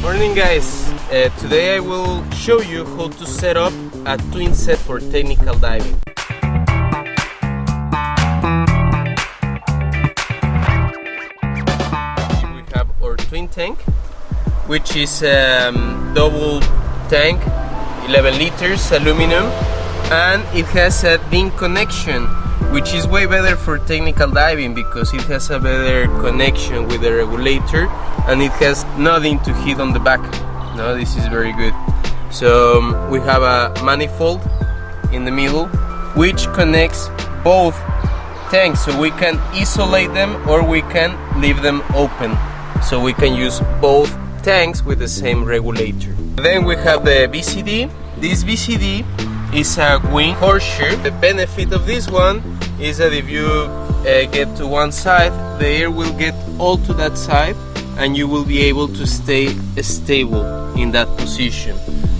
Morning guys, today I will show you how to set up a Twinset for technical diving. We have our twin tank, which is double tank, 11 liters aluminum, and it has a DIN connection, which is way better for technical diving because it has a better connection with the regulator and it has nothing to hit on the back. No, this is very good. So we have a manifold in the middle which connects both tanks, so we can isolate them or we can leave them open, so we can use both tanks with the same regulator. Then we have the VCD. This VCD is a wing horseshoe. The benefit of this one is that if you get to one side, the air will get all to that side and you will be able to stay stable in that position.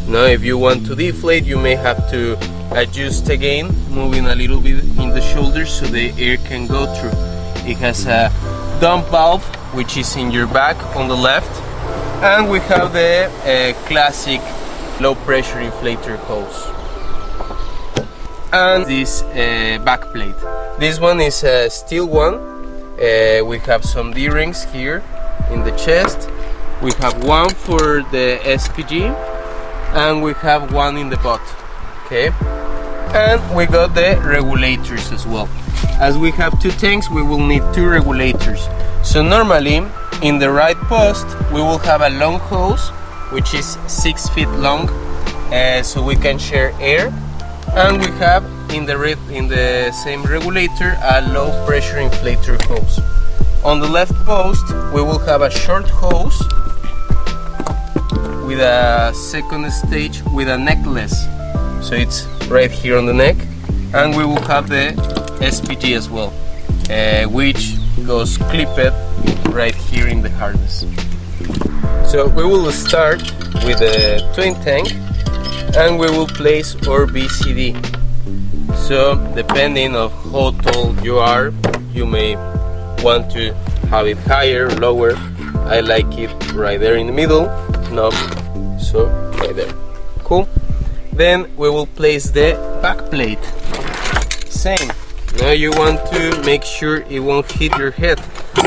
Now if you want to deflate, you may have to adjust again, moving a little bit in the shoulders so the air can go through. It has a dump valve which is in your back on the left, and we have the classic low pressure inflator hose. And this back plate. This one is a steel one. We have some D-rings here in the chest. We have one for the SPG and we have one in the butt. Okay, and we got the regulators as well. As we have two tanks, we will need two regulators. So normally in the right post we will have a long hose which is 6 feet long, so we can share air. And we have in the same regulator a low pressure inflator hose. On the left post we will have a short hose with a second stage with a necklace, so it's right here on the neck, and we will have the SPG as well, which goes clipped right here in the harness. So we will start with the twin tank and we will place our VCD. So depending on how tall you are, you may want to have it higher, lower. I like it right there in the middle. No, so right there. Cool. Then we will place the back plate. Same. Now you want to make sure it won't hit your head.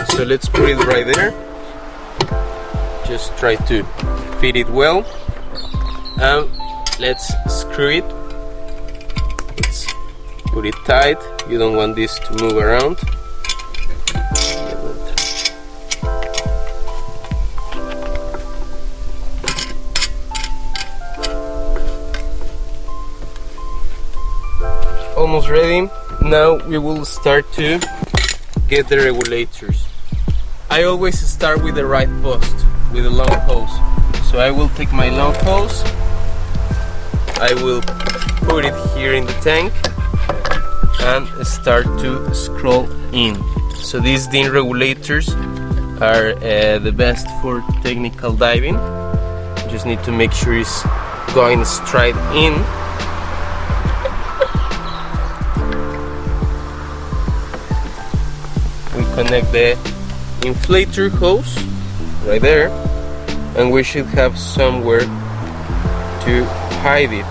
So let's put it right there. Just try to fit it well. And let's screw it. Let's put it tight. You don't want this to move around. Almost ready. Now we will start to get the regulators. I always start with the right post, with a long hose. So I will take my long hose, I will put it here in the tank and start to scroll in. So these DIN regulators are the best for technical diving. Just need to make sure it's going straight in. We connect the inflator hose right there, and we should have somewhere to hide it,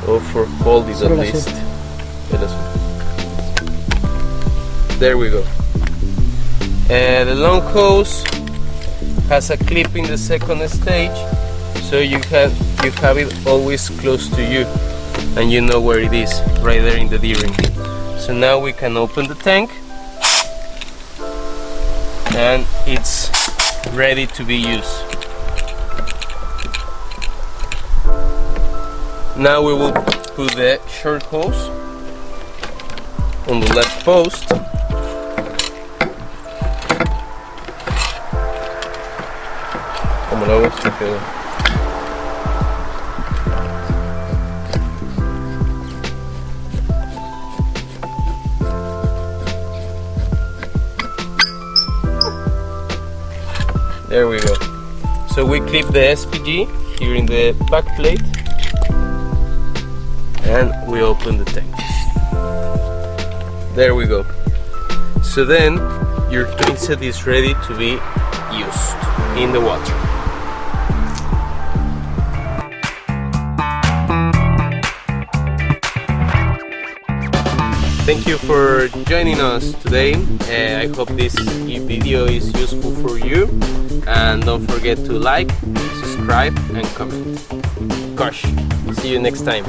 or for hold it at least. There we go. The long hose has a clip in the second stage, so you have it always close to you and you know where it is, right there in the D-ring. So now we can open the tank and it's ready to be used. Now we will put the short hose on the left post. There we go. So we clip the SPG here in the back plate and we open the tank. There we go. So then your Twinset is ready to be used in the water. Thank you for joining us today. I hope this video is useful for you, and don't forget to like, subscribe and comment. Gosh, see you next time.